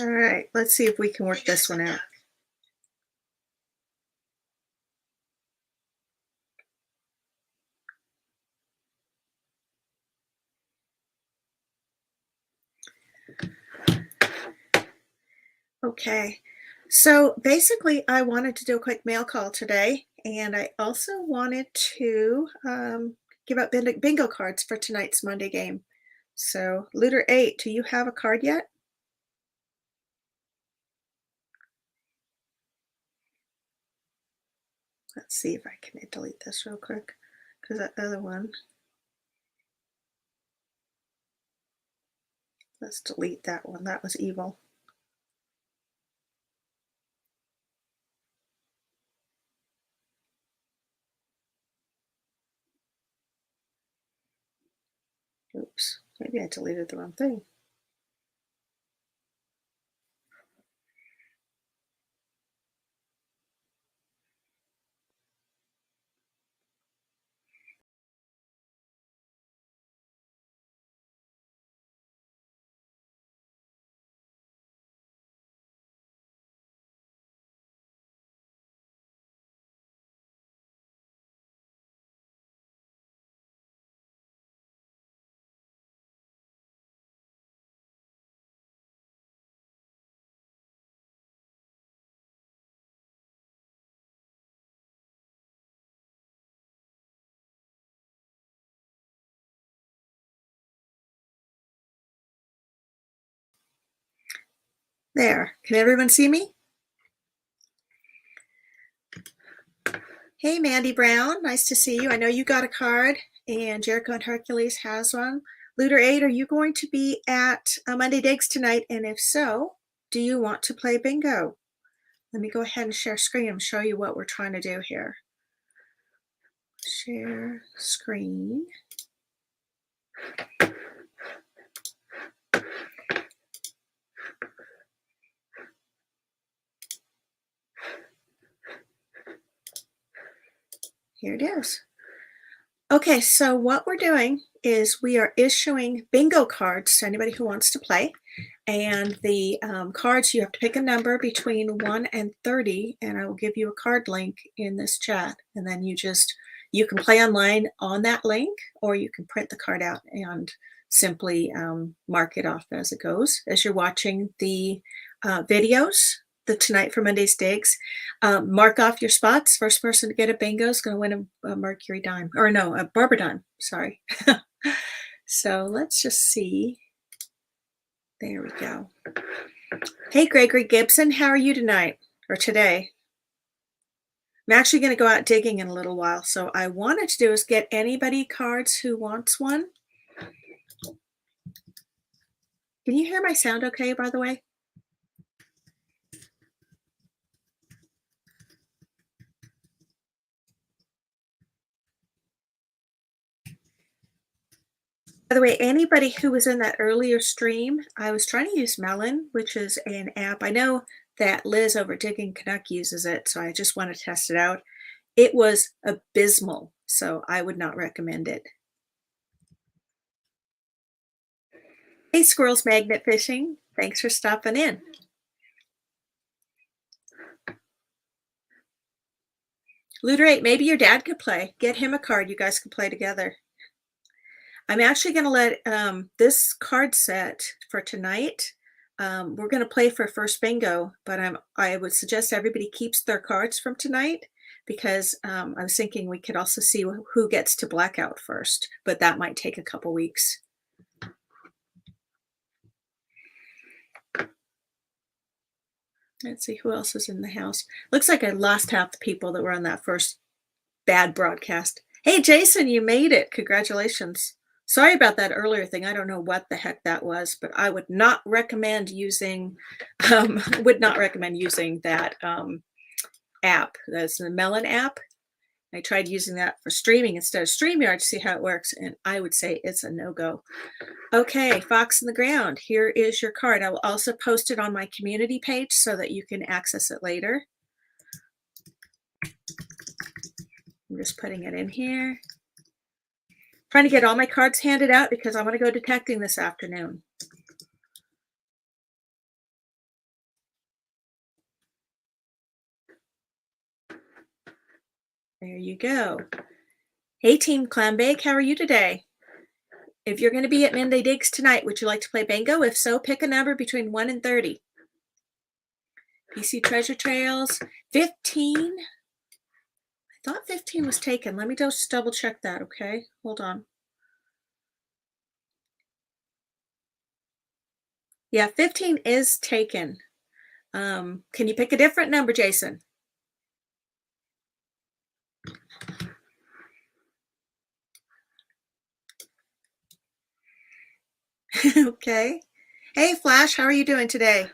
All right, let's see if we can work this one out. Okay, so basically I wanted to do a quick mail call today, and I also wanted to give out bingo cards for tonight's Monday game. So, Looter 8, do you have a card yet? Let's see if I can delete this real quick, because that other one, let's delete that one. That was evil. Oops, maybe I deleted the wrong thing. There, can everyone see me? Hey, Mandy Brown, nice to see you. I know you got a card, and Jericho and Hercules has one. Looter 8, are you going to be at Monday Digs tonight? And if so, do you want to play bingo? Let me go ahead and share screen and show you what we're trying to do here. Share screen. Here it is. Okay, so what we're doing is we are issuing bingo cards to anybody who wants to play. And the cards, you have to pick a number between 1 and 30, and I will give you a card link in this chat. And then you can play online on that link, or you can print the card out and simply mark it off as it goes. As you're watching the videos, the Tonight for Monday's Digs, mark off your spots. First person to get a bingo is going to win a Mercury dime, or no, a Barber dime, sorry. So let's just see. There we go. Hey, Gregory Gibson, how are you tonight or today? I'm actually going to go out digging in a little while. So I wanted to do is get anybody cards who wants one. Can you hear my sound okay, by the way? By the way, anybody who was in that earlier stream, I was trying to use Melon, which is an app. I know that Liz over at Digging Canuck uses it, so I just want to test it out. It was abysmal, so I would not recommend it. Hey, Squirrels Magnet Fishing, thanks for stopping in. Looter 8, maybe your dad could play. Get him a card. You guys can play together. I'm actually going to let this card set for tonight. We're going to play for first bingo, but I would suggest everybody keeps their cards from tonight, because I was thinking we could also see who gets to blackout first, but that might take a couple weeks. Let's see who else is in the house. Looks like I lost half the people that were on that first bad broadcast. Hey, Jason, you made it. Congratulations. Sorry about that earlier thing. I don't know what the heck that was, but I would not recommend using that app. That's the Melon app. I tried using that for streaming instead of StreamYard to see how it works, and I would say it's a no-go. Okay, Fox in the Ground, here is your card. I will also post it on my community page so that you can access it later. I'm just putting it in here. Trying to get all my cards handed out because I want to go detecting this afternoon. There you go. Hey, Team Clambake, how are you today? If you're going to be at MondayDigs tonight, would you like to play bingo? If so, pick a number between 1 and 30. PC Treasure Trails, 15. I thought 15 was taken. Let me just double check that, okay? Hold on. Yeah, 15 is taken. Can you pick a different number, Jason? Okay. Hey, Flash, how are you doing today?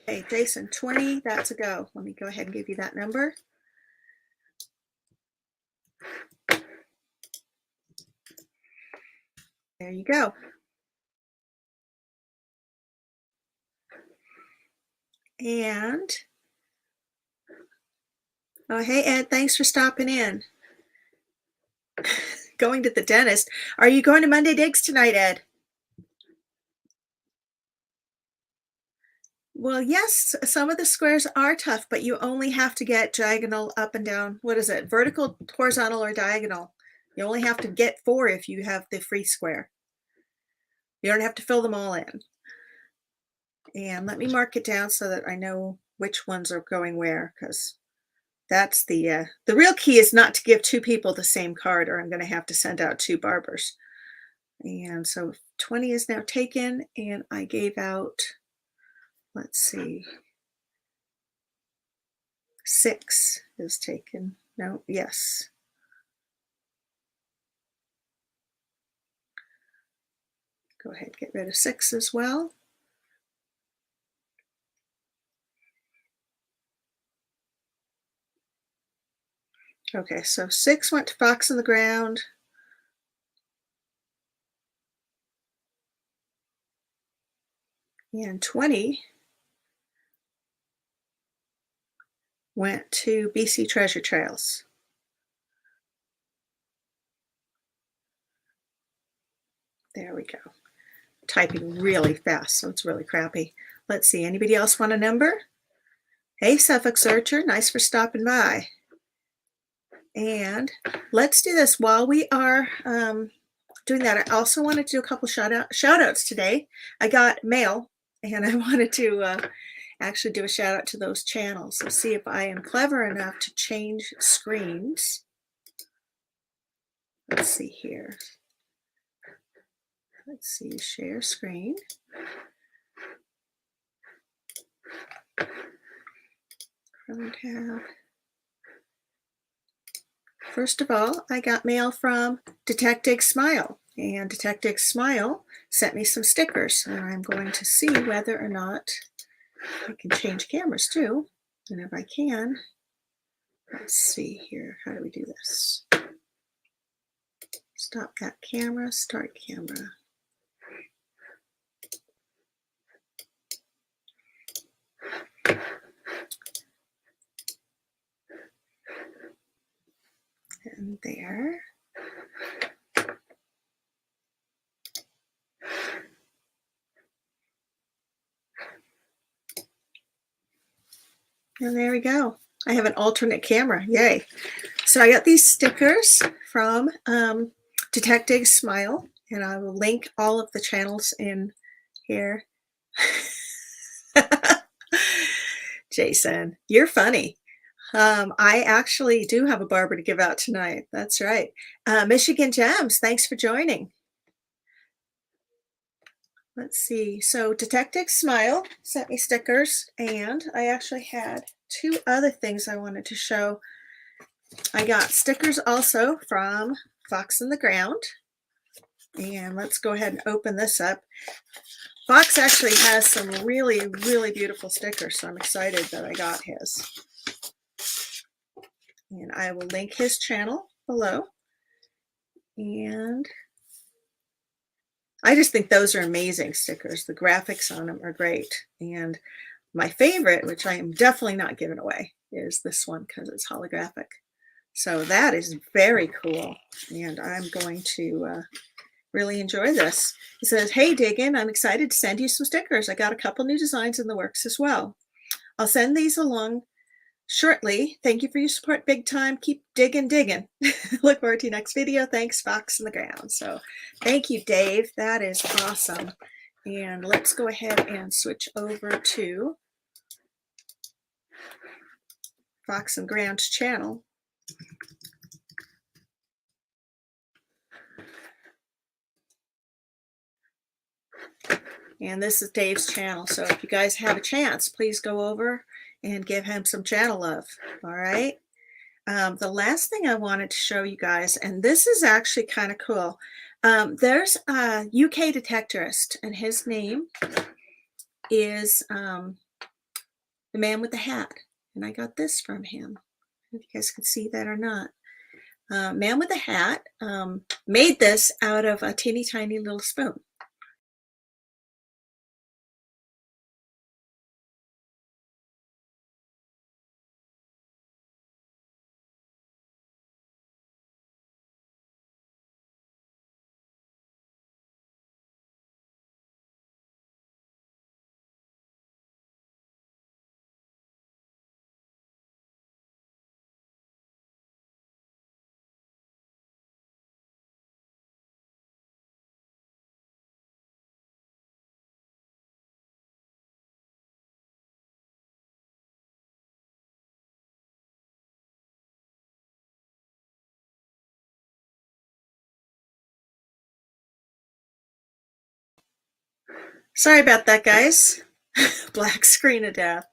Okay, Jason, 20, that's a go. Let me go ahead and give you that number. There you go. And, oh, hey, Ed, thanks for stopping in. Going to the dentist. Are you going to MondayDigs tonight, Ed? Well, yes, some of the squares are tough, but you only have to get diagonal, up and down. What is it? Vertical, horizontal, or diagonal. You only have to get 4 if you have the free square. You don't have to fill them all in. And let me mark it down so that I know which ones are going where, because that's the real key is not to give 2 people the same card, or I'm going to have to send out 2 barbers. And so 20 is now taken, and I gave out, let's see, 6 is taken. No, yes. Go ahead, get rid of 6 as well. Okay, so 6 went to Fox on the Ground. And 20 went to BC Treasure Trails. There we go. Typing really fast, so it's really crappy. Let's see, anybody else want a number? Hey, Suffolk Searcher, nice for stopping by. And let's do this while we are doing that. I also wanted to do a couple shout outs today. I got mail, and I wanted to actually do a shout out to those channels. So see if I am clever enough to change screens. Let's see here. Let's see, share screen. Chrome tab. First of all, I got mail from Detective Smile, and Detective Smile sent me some stickers, and I'm going to see whether or not I can change cameras too. And if I can, let's see here. How do we do this? Stop that camera, start camera. And there. And there we go. I have an alternate camera. Yay. So I got these stickers from Detective Smile, and I will link all of the channels in here. Jason, you're funny. I actually do have a barber to give out tonight. That's right. Michigan Gems, thanks for joining. Let's see. So Detective Smile sent me stickers, and I actually had 2 other things I wanted to show. I got stickers also from Fox on the Ground. And let's go ahead and open this up. Fox actually has some really, really beautiful stickers, so I'm excited that I got his. And I will link his channel below. And I just think those are amazing stickers. The graphics on them are great. And my favorite, which I am definitely not giving away, is this one because it's holographic. So that is very cool. And I'm going to really enjoy this. He says, hey, Diggin, I'm excited to send you some stickers. I got a couple new designs in the works as well. I'll send these along shortly. Thank you for your support big time. Keep digging. Look forward to your next video. Thanks, Fox in the Ground. So thank you, Dave. That is awesome. And let's go ahead and switch over to Fox and Ground's channel. And this is Dave's channel. So if you guys have a chance, please go over and give him some channel love. All right. The last thing I wanted to show you guys, and this is actually kind of cool. There's a UK detectorist, and his name is the Man with the Hat. And I got this from him. If you guys can see that or not. Man with the Hat made this out of a teeny tiny little spoon. Sorry about that, guys. Black screen of death.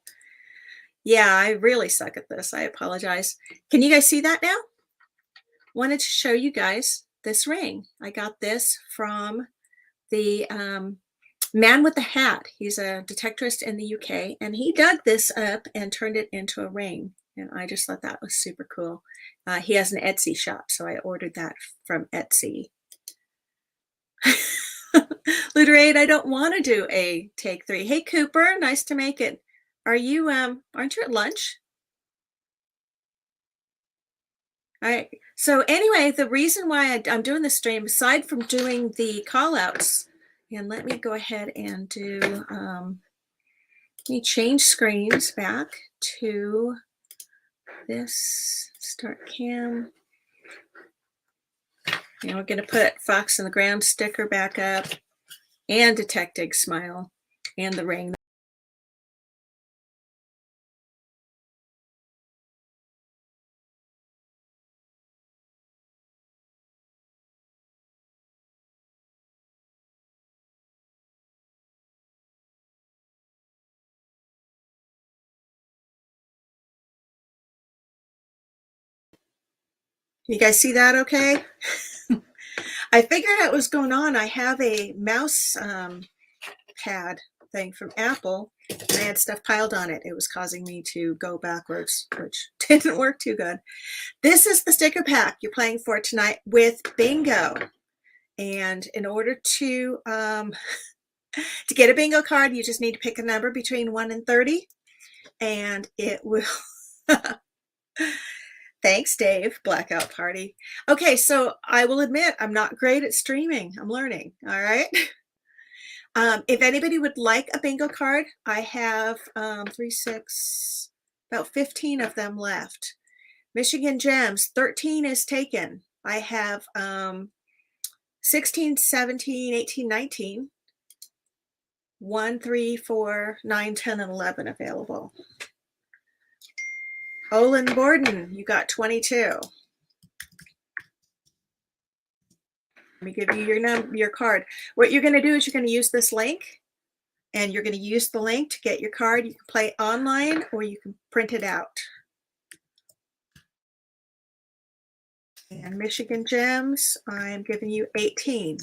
Yeah, I really suck at this. I apologize. Can you guys see that now? Wanted to show you guys this ring. I got this from the Man with the Hat. He's a detectorist in the UK, and he dug this up and turned it into a ring. And I just thought that was super cool. He has an Etsy shop, so I ordered that from Etsy. Luderade, I don't want to do a take 3. Hey, Cooper, nice to make it. Are you, aren't you at lunch? All right. So anyway, the reason why I'm doing this stream, aside from doing the call outs, and let me go ahead and do, let me change screens back to this, start cam. And we're going to put Fox in the Ground sticker back up and Detective Smile and the ring. You guys see that okay? I figured out what was going on. I have a mouse pad thing from Apple. I had stuff piled on it. It was causing me to go backwards, which didn't work too good. This is the sticker pack you're playing for tonight with bingo. And in order to get a bingo card, you just need to pick a number between 1 and 30. And it will... Thanks, Dave. Blackout Party. Okay, so I will admit I'm not great at streaming. I'm learning. All right. If anybody would like a bingo card, I have 3, 6, about 15 of them left. Michigan Gems, 13 is taken. I have 16, 17, 18, 19, 1, 3, 4, 9, 10, and 11 available. Olin Borden, you got 22. Let me give you your card. What you're going to do is you're going to use this link, and you're going to use the link to get your card. You can play online or you can print it out. And Michigan Gems, I'm giving you 18.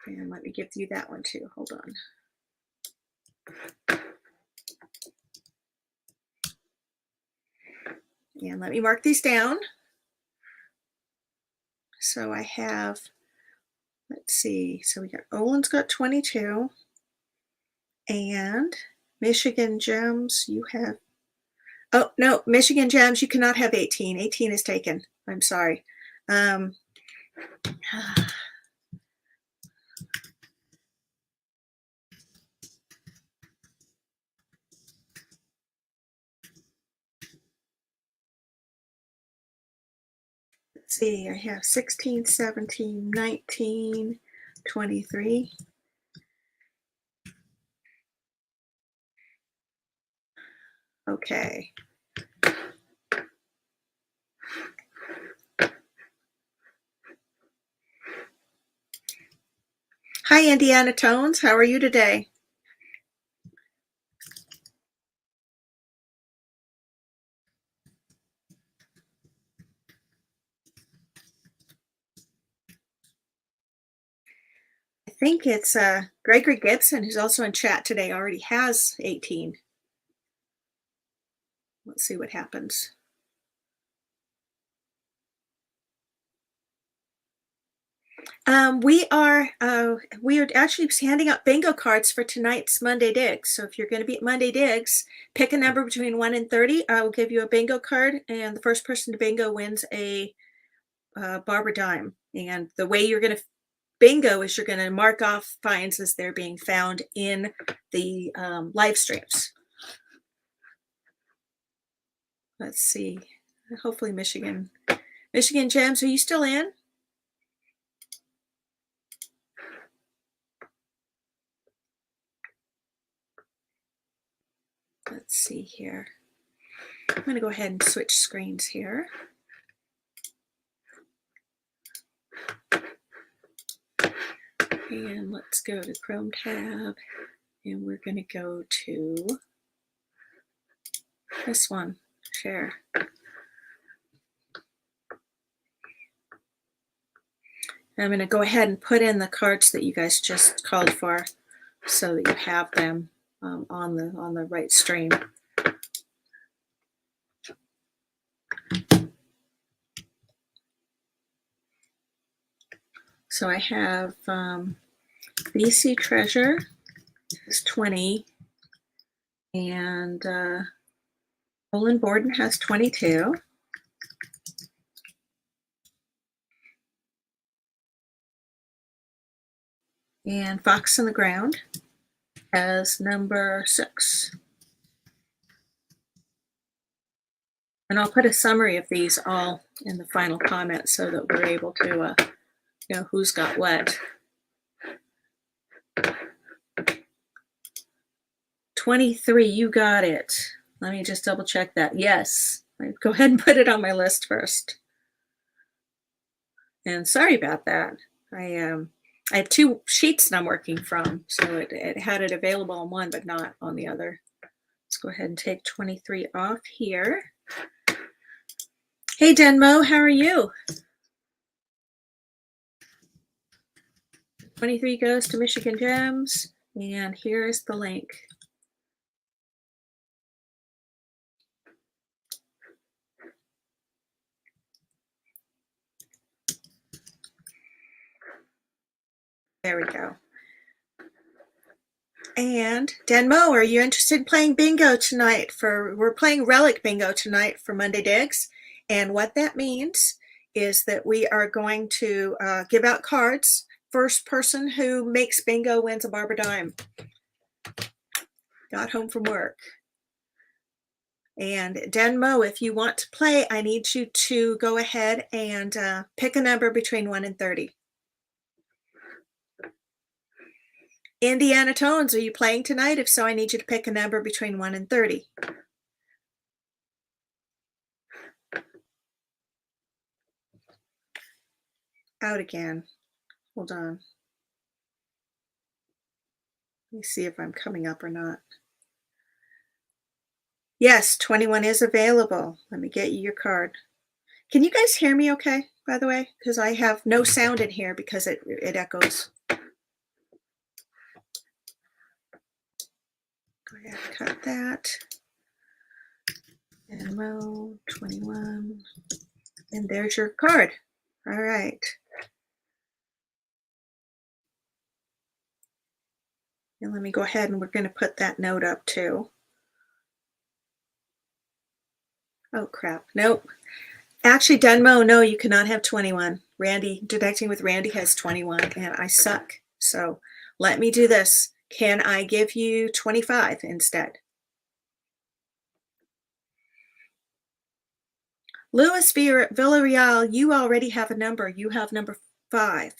And let me give you that one too. Hold on. And let me mark these down. So I have, let's see, so we got, Olin's got 22, and Michigan Gems, you have, oh, no, Michigan Gems, you cannot have 18. 18 is taken. I'm sorry. Let's see, I have 16, 17, 19, 23. Okay. Hi, Indiana Tones. How are you today? I think it's Gregory Gibson, who's also in chat today, already has 18. Let's see what happens. We are actually handing out bingo cards for tonight's Monday Digs. So if you're going to be at Monday Digs, pick a number between 1 and 30. I will give you a bingo card, and the first person to bingo wins a Barbara dime. And the way you're going to bingo is you're going to mark off finds as they're being found in the live streams. Let's see. Hopefully Michigan Gems, are you still in? Let's see here. I'm going to go ahead and switch screens here. And let's go to Chrome tab, and we're going to go to this one, share. I'm going to go ahead and put in the cards that you guys just called for so that you have them on the right stream. So I have BC Treasure is 20, and Olin Borden has 22. And Fox on the Ground has number 6. And I'll put a summary of these all in the final comment so that we're able to know who's got what. 23, you got it. Let me just double check that. Yes, go ahead and put it on my list first. And sorry about that. I have 2 sheets that I'm working from, so it had it available on one but not on the other. Let's go ahead and take 23 off here. Hey Denmo, how are you? 23 goes to Michigan Gems, and here's the link. There we go. And Denmo, are you interested in playing bingo tonight? We're playing relic bingo tonight for Monday Digs, and what that means is that we are going to give out cards. First person who makes bingo wins a Barbara dime. Got home from work. And Denmo, if you want to play, I need you to go ahead and pick a number between 1 and 30. Indiana Tones, are you playing tonight? If so, I need you to pick a number between 1 and 30. Out again. Hold on. Let me see if I'm coming up or not. Yes, 21 is available. Let me get you your card. Can you guys hear me okay, by the way? Because I have no sound in here because it echoes. Go ahead and cut that. And row 21. And there's your card. All right. And let me go ahead and we're going to put that note up too. Oh crap. Nope. Actually, Denmo, no, you cannot have 21. Randy, Detecting with Randy has 21 and I suck. So let me do this. Can I give you 25 instead? Louis Villarreal, you already have a number. You have number 5.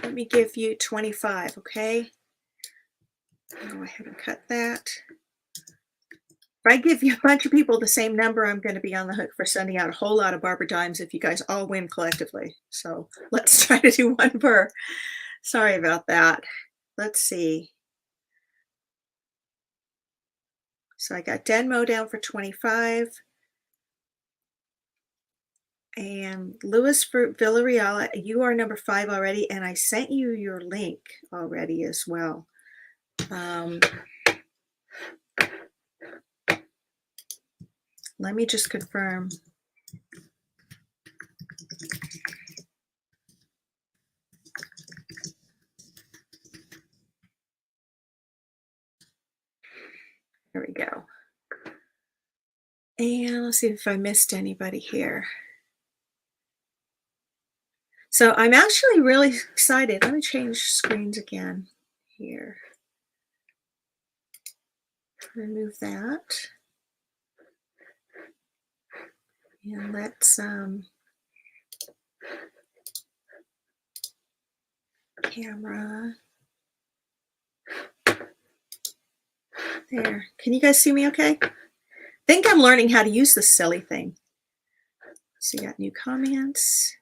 Let me give you 25, okay? I'll go ahead and cut that. If I give you a bunch of people the same number, I'm going to be on the hook for sending out a whole lot of Barbara Dimes if you guys all win collectively. So let's try to do one per. Sorry about that. Let's see. So I got Denmo down for 25. And Louis Villarreal, you are number 5 already, and I sent you your link already as well. Let me just confirm. There we go. And let's see if I missed anybody here. So I'm actually really excited. Let me change screens again here. Remove that. And let's camera. There. Can you guys see me okay? I think I'm learning how to use this silly thing. So you got new comments.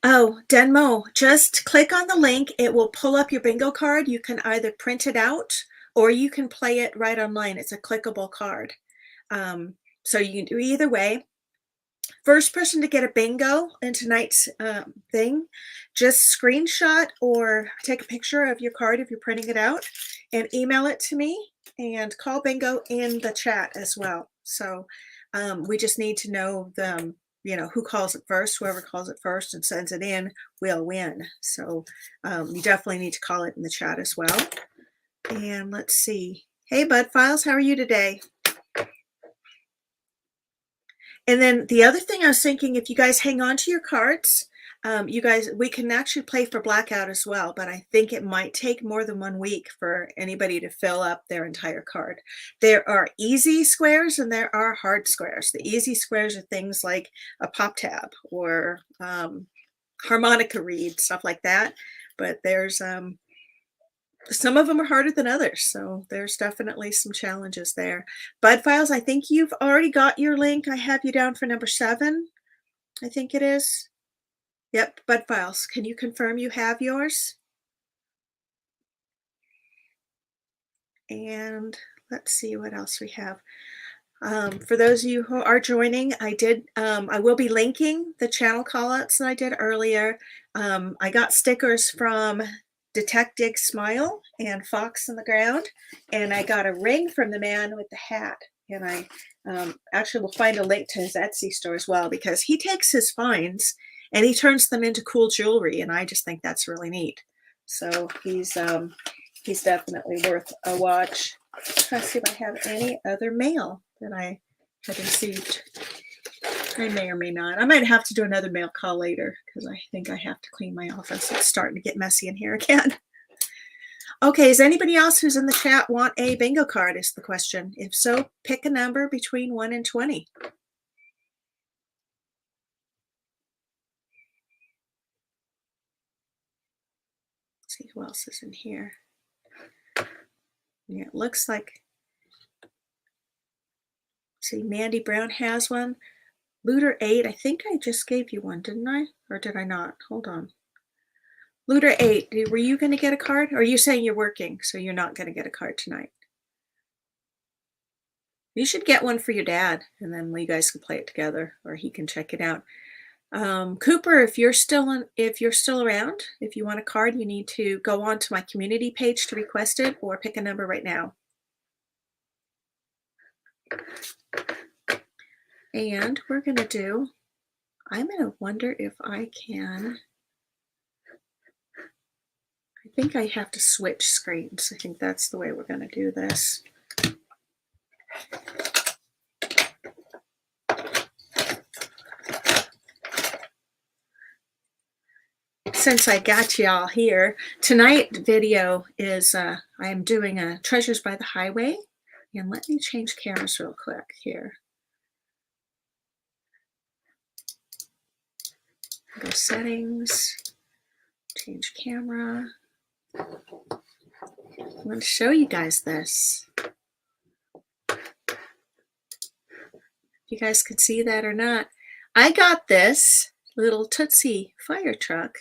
Oh, Denmo, just click on the link. It will pull up your bingo card. You can either print it out or you can play it right online. It's a clickable card. So you can do either way. First person to get a bingo in tonight's thing, just screenshot or take a picture of your card if you're printing it out and email it to me and call bingo in the chat as well. So we just need to know the, who calls it first. Whoever calls it first and sends it in will win. So you definitely need to call it in the chat as well. And let's see. Hey, Bud Files, how are you today? And then the other thing I was thinking, if you guys hang on to your cards, we can actually play for blackout as well, but I think it might take more than 1 week for anybody to fill up their entire card. There are easy squares and there are hard squares. The easy squares are things like a pop tab or harmonica reed, stuff like that. But there's some of them are harder than others, so there's definitely some challenges there. Bud Files, I think you've already got your link. I have you down for number 7, I think it is. Yep, Bud Files. Can you confirm you have yours? And let's see what else we have. For those of you who are joining, I will be linking the channel callouts that I did earlier. I got stickers from Detective Smile and Fox in the Ground, and I got a ring from the man with the hat. And I actually will find a link to his Etsy store as well, because he takes his finds and he turns them into cool jewelry, and I just think that's really neat. So he's definitely worth a watch. Try to see if I have any other mail that I have received. I may or may not. I might have to do another mail call later because I think I have to clean my office. It's starting to get messy in here again. Okay, is anybody else who's in the chat want a bingo card is the question. If so, pick a number between 1 and 20. Let's see who else is in here. Yeah, it looks like, see, Mandy Brown has one. Looter 8, I think I just gave you one, didn't I? Or did I not? Hold on. Looter 8, were you going to get a card? Or are you saying you're working, so you're not going to get a card tonight? You should get one for your dad, and then you guys can play it together, or he can check it out. Cooper, if you're still around, if you want a card, you need to go on to my community page to request it or pick a number right now. And we're going to do, I'm going to wonder if I can, I think I have to switch screens. I think that's the way we're going to do this. Since I got y'all here, tonight video is, I'm doing a Treasures by the Highway. And let me change cameras real quick here. Go settings, change camera. I'm going to show you guys this. If you guys can see that or not, I got this little Tootsie fire truck,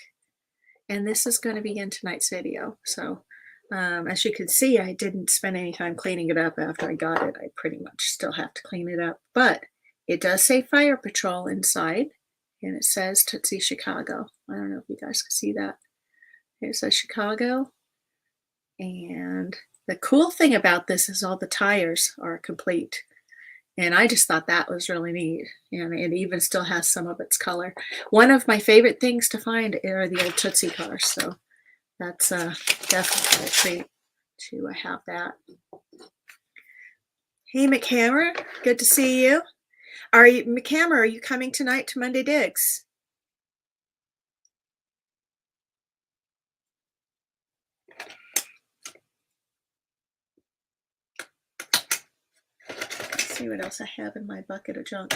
and this is going to be in tonight's video. So as you can see, I didn't spend any time cleaning it up after I got it. I pretty much still have to clean it up, but it does say Fire Patrol inside, and it says Tootsie Chicago. I don't know if you guys can see that. It says Chicago. And the cool thing about this is all the tires are complete. And I just thought that was really neat. And it even still has some of its color. One of my favorite things to find are the old Tootsie cars. So that's definitely a treat to have that. Hey, McHammer, good to see you. McHammer, are you coming tonight to Monday Digs? Let's see what else I have in my bucket of junk.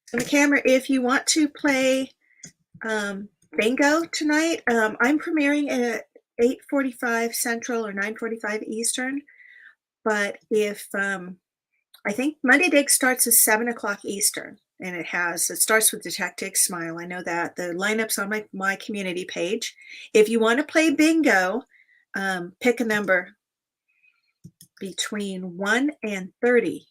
So McHammer, if you want to play bingo tonight, I'm premiering at 8:45 Central or 9:45 Eastern. But if I think Monday Digs starts at 7 o'clock Eastern, and it starts with Detective Smile. I know that the lineup's on my community page. If you want to play bingo, pick a number between 1 and 30.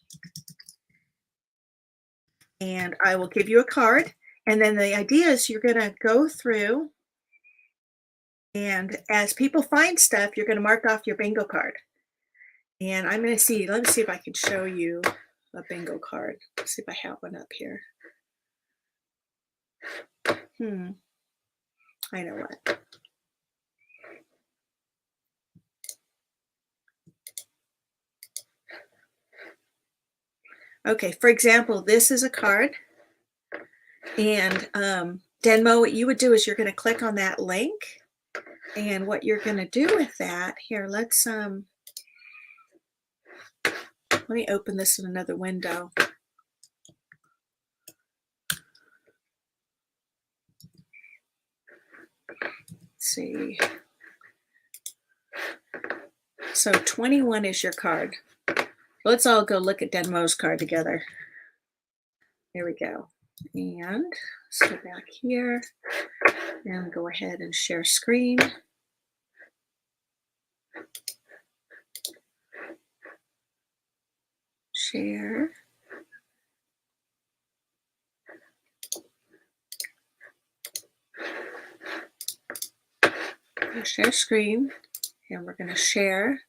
And I will give you a card. And then the idea is you're going to go through, and as people find stuff, you're going to mark off your bingo card. And I'm going to see, let me see if I can show you a bingo card. Let's see if I have one up here. I know what. Okay, for example, this is a card. And Denmo, what you would do is you're going to click on that link. And what you're going to do with that, here, let me open this in another window. Let's see. So 21 is your card. Let's all go look at Denmo's card together. There we go. And let's go back here and go ahead and share screen. Share. Share screen, and we're going to share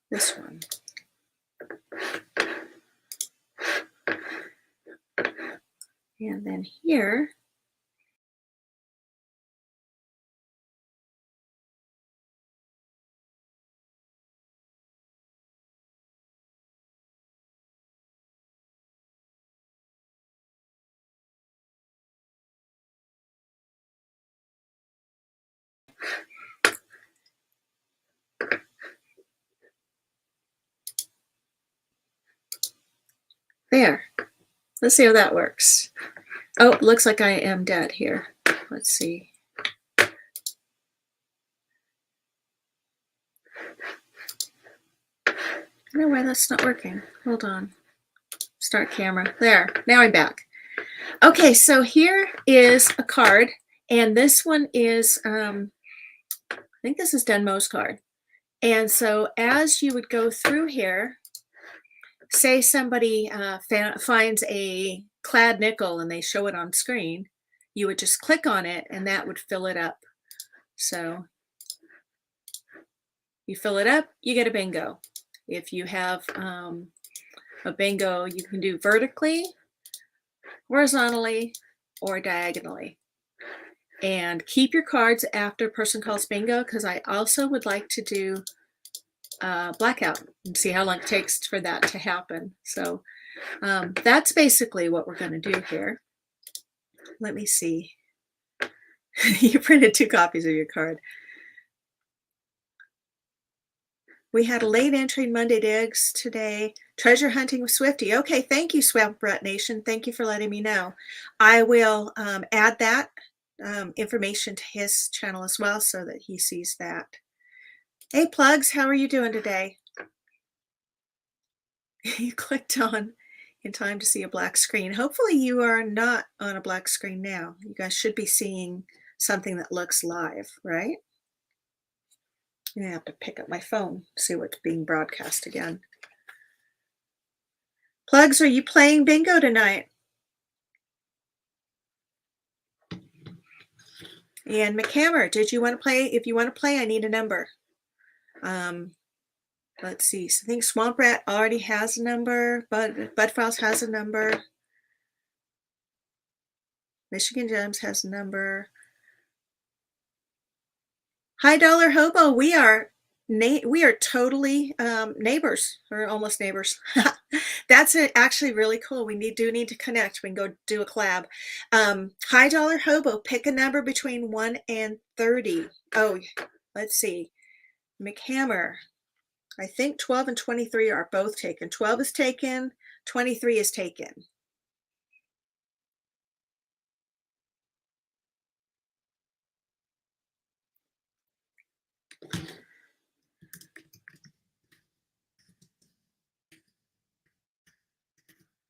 this one. And then here, there. Let's see how that works. Oh, looks like I am dead here. Let's see. I don't know why that's not working. Hold on. Start camera. There. Now I'm back. Okay, so here is a card, And this one is, I think this is Denmo's card. And so as you would go through here, say somebody finds a clad nickel and they show it on screen, you would just click on it and that would fill it up. So you fill it up, you get a bingo. If you have a bingo, you can do vertically, horizontally, or diagonally. And keep your cards after a person calls bingo, because I also would like to do blackout and see how long it takes for that to happen. So that's basically what we're going to do here. Let me see. You printed 2 copies of your card. We had a late entry in MondayDigs today. Treasure hunting with Swifty. Okay, thank you, Swamp Rat Nation. Thank you for letting me know. I will add that information to his channel as well so that he sees that. Hey, Plugs, how are you doing today? You clicked on in time to see a black screen. Hopefully you are not on a black screen now. You guys should be seeing something that looks live, right? I have to pick up my phone, see what's being broadcast again. Plugs, are you playing bingo tonight? And McHammer, did you want to play? If you want to play, I need a number. Let's see. So I think Swamp Rat already has a number. Bud Files has a number. Michigan Gems has a number. High Dollar Hobo, we are totally neighbors, or almost neighbors. That's actually really cool. We do need to connect. We can go do a collab. High Dollar Hobo, pick a number between 1 and 30. Oh, let's see. McHammer, I think 12 and 23 are both taken. 12 is taken, 23 is taken.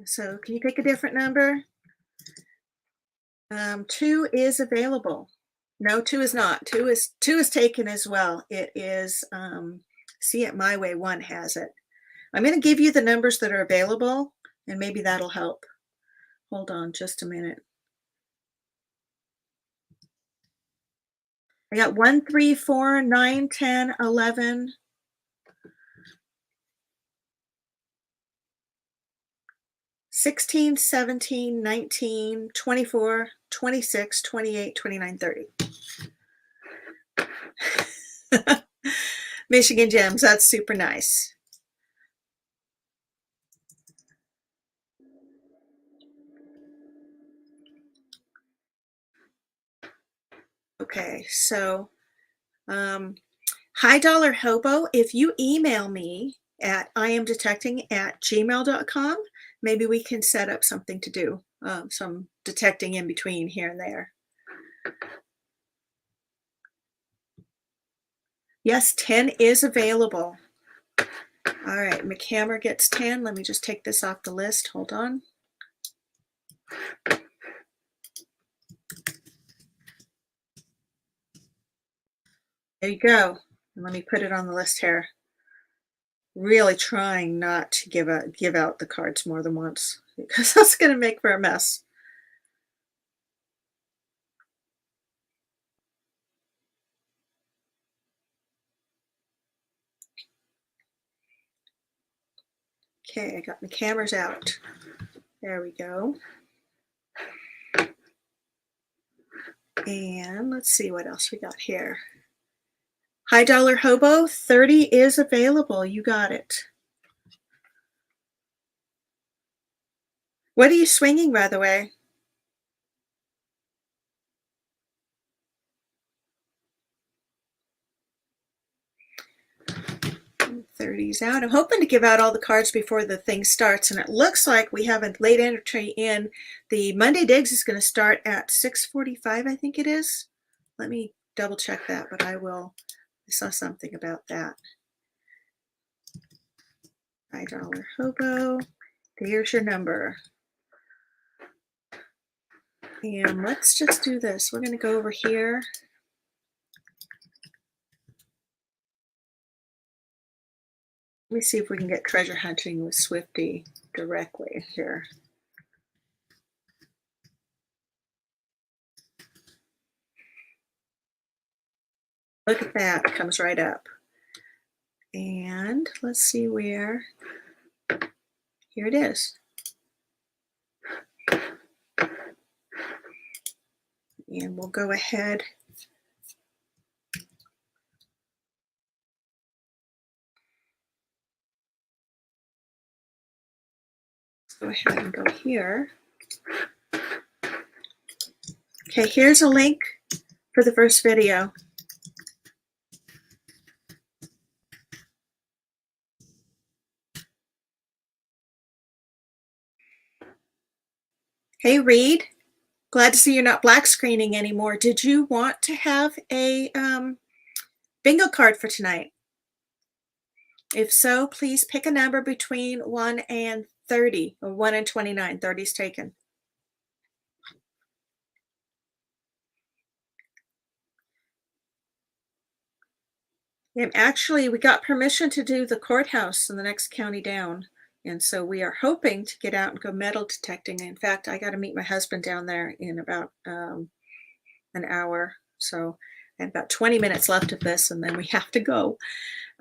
So can you pick a different number? 2 is available. No, 2 is not. 2 is taken as well. It is, See It My Way 1 has it. I'm going to give you the numbers that are available, and maybe that'll help. Hold on just a minute. I got 1, 3, 4, 9, 10, 11. 16, 17, 19, 24, 26, 28, 29, 30. Michigan Gems, that's super nice. Okay, so High Dollar Hobo, if you email me at iamdetecting@gmail.com, maybe we can set up something to do, some detecting in between here and there. Yes, 10 is available. All right, McHammer gets 10. Let me just take this off the list. Hold on. There you go. Let me put it on the list here. Really trying not to give out the cards more than once, because that's going to make for a mess. Okay, I got my cameras out. There we go. And let's see what else we got here. High Dollar Hobo, 30 is available. You got it. What are you swinging, by the way? 30's out. I'm hoping to give out all the cards before the thing starts, and it looks like we have a late entry in. The MondayDigs is going to start at 6:45, I think it is. Let me double check that, but I will. I saw something about that. High Dollar Hobo. There's your number. And let's just do this. We're going to go over here. Let me see if we can get treasure hunting with Swifty directly here. Look at that, it comes right up. And let's see where, here it is. And we'll go ahead. Go ahead and go here. Okay, here's a link for the first video. Hey, Reed, glad to see you're not black screening anymore. Did you want to have a bingo card for tonight? If so, please pick a number between 1 and 30, or 1 and 29. 30 is taken. And actually, we got permission to do the courthouse in the next county down. And so we are hoping to get out and go metal detecting. In fact, I got to meet my husband down there in about an hour. So I have about 20 minutes left of this, and then we have to go.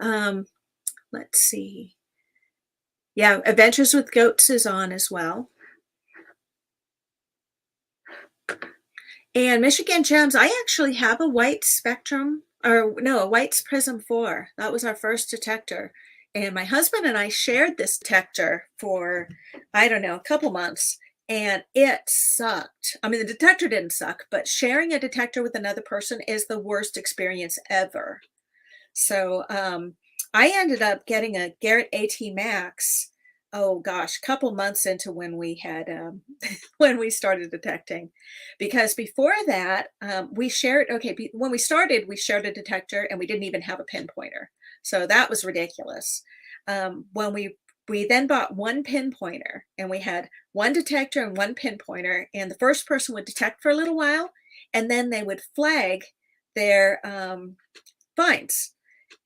Let's see. Yeah, Adventures with Goats is on as well. And Michigan Gems, I actually have a white Spectrum, or no, a white Prism 4. That was our first detector. And my husband and I shared this detector for, I don't know, a couple months. And it sucked. I mean, the detector didn't suck, but sharing a detector with another person is the worst experience ever. So I ended up getting a Garrett AT Max, oh gosh, a couple months into when we had when we started detecting, because before that we shared, okay, when we started, we shared a detector and we didn't even have a pinpointer, so that was ridiculous. When we then bought one pinpointer, and we had one detector and one pinpointer, and the first person would detect for a little while, and then they would flag their finds,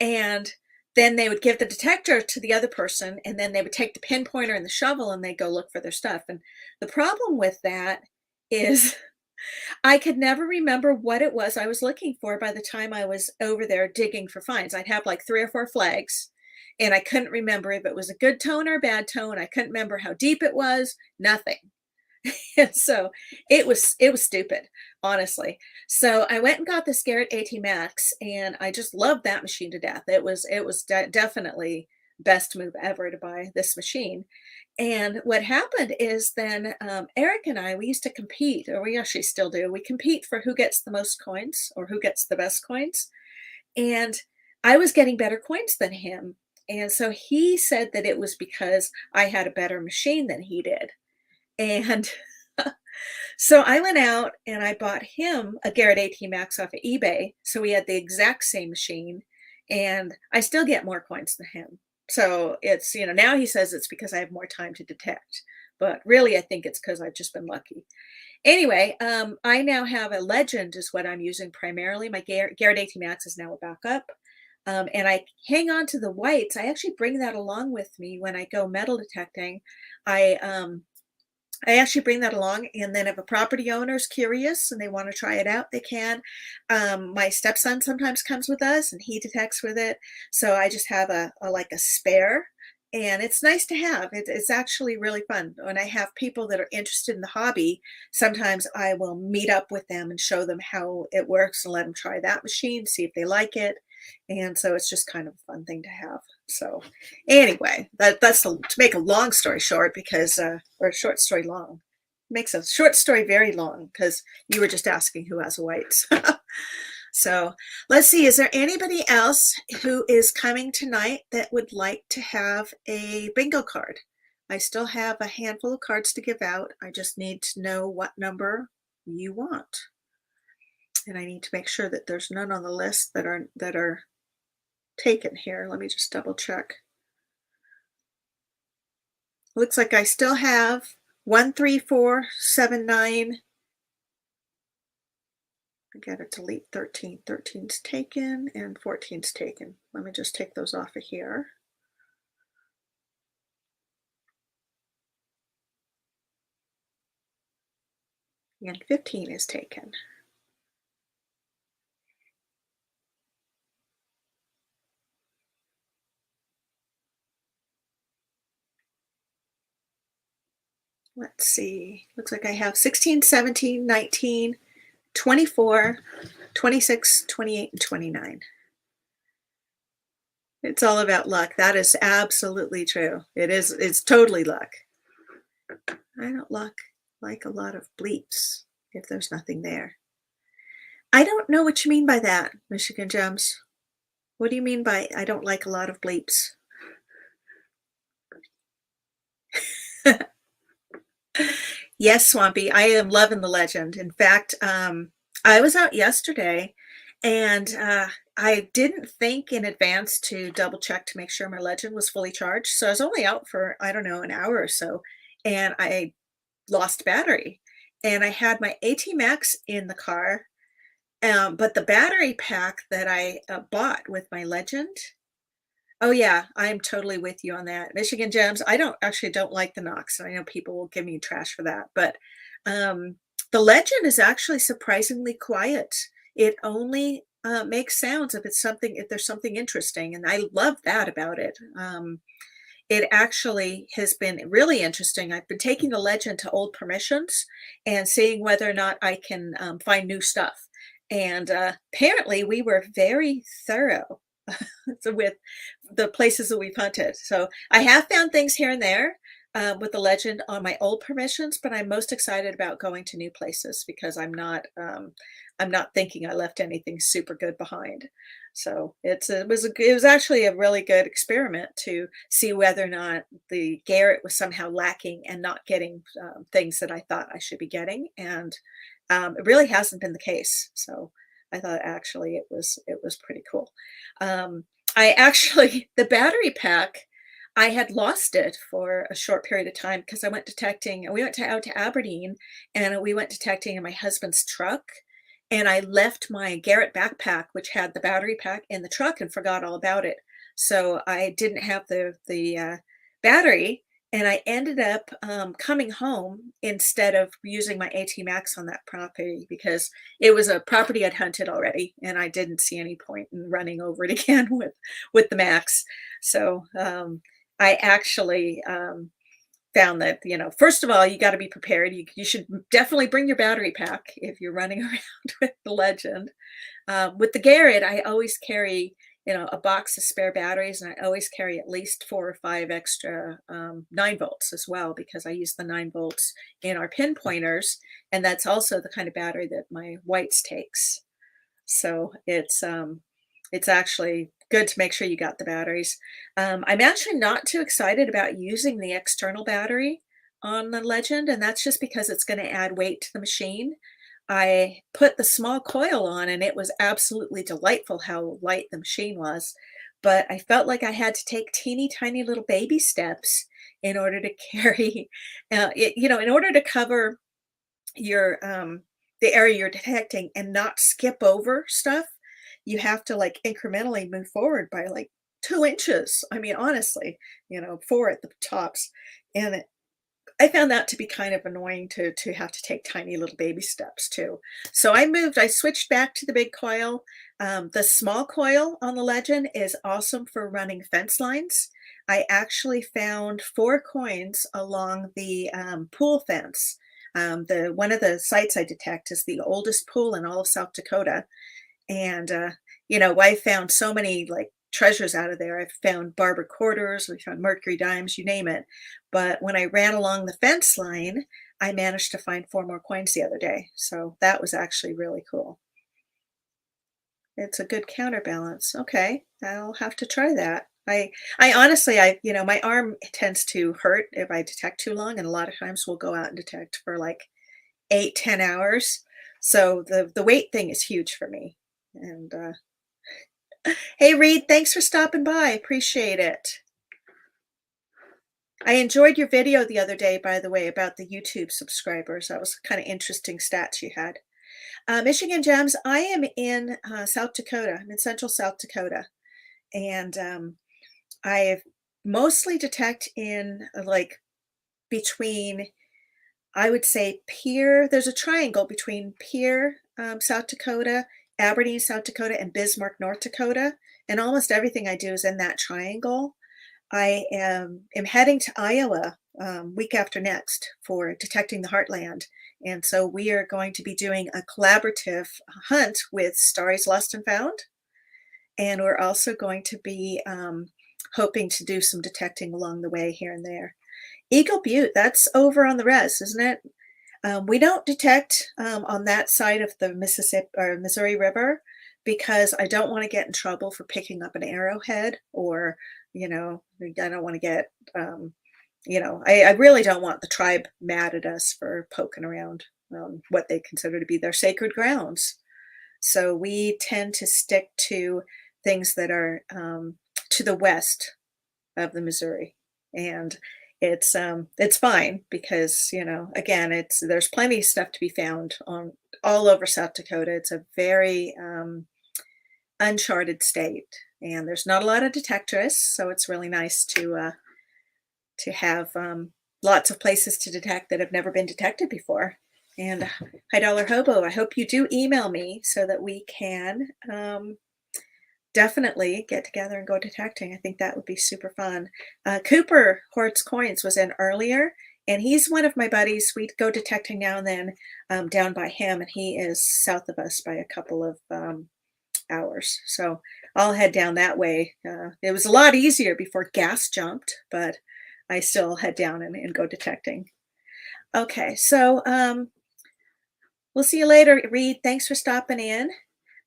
and then they would give the detector to the other person, and then they would take the pinpointer and the shovel and they'd go look for their stuff. And the problem with that is I could never remember what it was I was looking for by the time I was over there digging for finds. I'd have like 3 or 4 flags, and I couldn't remember if it was a good tone or a bad tone. I couldn't remember how deep it was, nothing. And so it was stupid, honestly. So I went and got this Garrett AT Max, and I just loved that machine to death. It was definitely best move ever to buy this machine. And what happened is then Eric and I, we used to compete, or we actually still do. We compete for who gets the most coins or who gets the best coins. And I was getting better coins than him. And so he said that it was because I had a better machine than he did. And so I went out and I bought him a Garrett AT Max off of eBay. So we had the exact same machine, and I still get more coins than him. So it's, now he says it's because I have more time to detect, but really I think it's because I've just been lucky. Anyway, I now have a Legend is what I'm using primarily. My Garrett AT Max is now a backup. And I hang on to the whites. I actually bring that along with me when I go metal detecting. I actually bring that along, and then if a property owner is curious and they want to try it out, they can. My stepson sometimes comes with us, and he detects with it. So I just have a like a spare, and it's nice to have. It's actually really fun. When I have people that are interested in the hobby, sometimes I will meet up with them and show them how it works and let them try that machine, see if they like it. And so it's just kind of a fun thing to have. So anyway, that's to make a long story short, because or a short story long. Makes a short story very long because you were just asking who has whites. So let's see, is there anybody else who is coming tonight that would like to have a bingo card? I still have a handful of cards to give out. I just need to know what number you want. And I need to make sure that there's none on the list that are taken here. Let me just double check. Looks like I still have 1, 3, 4, 7, 9, I gotta delete 13. 13's taken and 14's taken. Let me just take those off of here. And 15 is taken. Let's see. Looks like I have 16, 17, 19, 24, 26, 28, and 29. It's all about luck. That is absolutely true. It's totally luck. I don't like a lot of bleeps if there's nothing there. I don't know what you mean by that, Michigan Gems. What do you mean by I don't like a lot of bleeps? Yes, Swampy, I am loving the legend. In fact, I was out yesterday and I didn't think in advance to double check to make sure my legend was fully charged. So I was only out for, I don't know, an hour or so, and I lost battery. And I had my AT Max in the car, but the battery pack that I bought with my legend. Oh yeah, I'm totally with you on that. Michigan Gems, I don't like the Knox. I know people will give me trash for that, but the Legend is actually surprisingly quiet. It only makes sounds if there's something interesting, and I love that about it. It actually has been really interesting. I've been taking the Legend to old permissions and seeing whether or not I can find new stuff. And apparently, we were very thorough so with the places that we've hunted. So I have found things here and there with the Legend on my old permissions, but I'm most excited about going to new places because I'm not thinking I left anything super good behind. So it was actually a really good experiment to see whether or not the Garrett was somehow lacking and not getting things that I thought I should be getting, and it really hasn't been the case. So I thought actually it was pretty cool. I actually the battery pack, I had lost it for a short period of time because I went detecting. We went out to Aberdeen, and we went detecting in my husband's truck, and I left my Garrett backpack, which had the battery pack, in the truck and forgot all about it. So I didn't have the battery, and I ended up coming home instead of using my AT Max on that property because it was a property I'd hunted already, and I didn't see any point in running over it again with the Max. So I actually found that, first of all, you got to be prepared. You should definitely bring your battery pack if you're running around with the Legend. With the Garrett, I always carry, a box of spare batteries, and I always carry at least 4 or 5 extra 9 volts as well because I use the 9 volts in our pinpointers, and that's also the kind of battery that my whites takes. So it's actually good to make sure you got the batteries. I'm actually not too excited about using the external battery on the Legend, and that's just because it's going to add weight to the machine. I put the small coil on, and it was absolutely delightful how light the machine was, but I felt like I had to take teeny tiny little baby steps in order to carry, in order to cover your the area you're detecting and not skip over stuff. You have to like incrementally move forward by like 2 inches. I mean, honestly, 4 at the tops. And I found that to be kind of annoying to have to take tiny little baby steps too. So I switched back to the big coil. The small coil on the Legend is awesome for running fence lines. I actually found 4 coins along the pool fence. The one of the sites I detect is the oldest pool in all of South Dakota, and I found so many like treasures out of there. I found barber quarters, we found mercury dimes, you name it. But when I ran along the fence line, I managed to find 4 more coins the other day. So that was actually really cool. It's a good counterbalance. Okay, I'll have to try that. I honestly, my arm tends to hurt if I detect too long, and a lot of times we'll go out and detect for like 8, 10 hours. So the weight thing is huge for me. And hey, Reed, thanks for stopping by. Appreciate it. I enjoyed your video the other day, by the way, about the YouTube subscribers. That was kind of interesting stats you had. Michigan Gems, I am in South Dakota. I'm in central South Dakota. And I mostly detect in like between, I would say Pierre, there's a triangle between Pierre, South Dakota, Aberdeen, South Dakota, and Bismarck, North Dakota. And almost everything I do is in that triangle. I am heading to Iowa week after next for Detecting the Heartland. And so we are going to be doing a collaborative hunt with Starry's Lost and Found. And we're also going to be hoping to do some detecting along the way here and there. Eagle Butte, that's over on the res, isn't it? We don't detect on that side of the Mississippi or Missouri River because I don't want to get in trouble for picking up an arrowhead, or, I don't want to get, I really don't want the tribe mad at us for poking around what they consider to be their sacred grounds. So we tend to stick to things that are to the west of the Missouri, and it's fine because again there's plenty of stuff to be found on all over South Dakota. It's a very uncharted state, and there's not a lot of detectorists, so it's really nice to have lots of places to detect that have never been detected before. And High Dollar Hobo, I hope you do email me so that we can definitely get together and go detecting. I think that would be super fun. Cooper Hoards Coins was in earlier, and he's one of my buddies. We go detecting now and then down by him, and he is south of us by a couple of hours. So I'll head down that way. It was a lot easier before gas jumped, but I still head down and go detecting. Okay, so we'll see you later, Reed. Thanks for stopping in.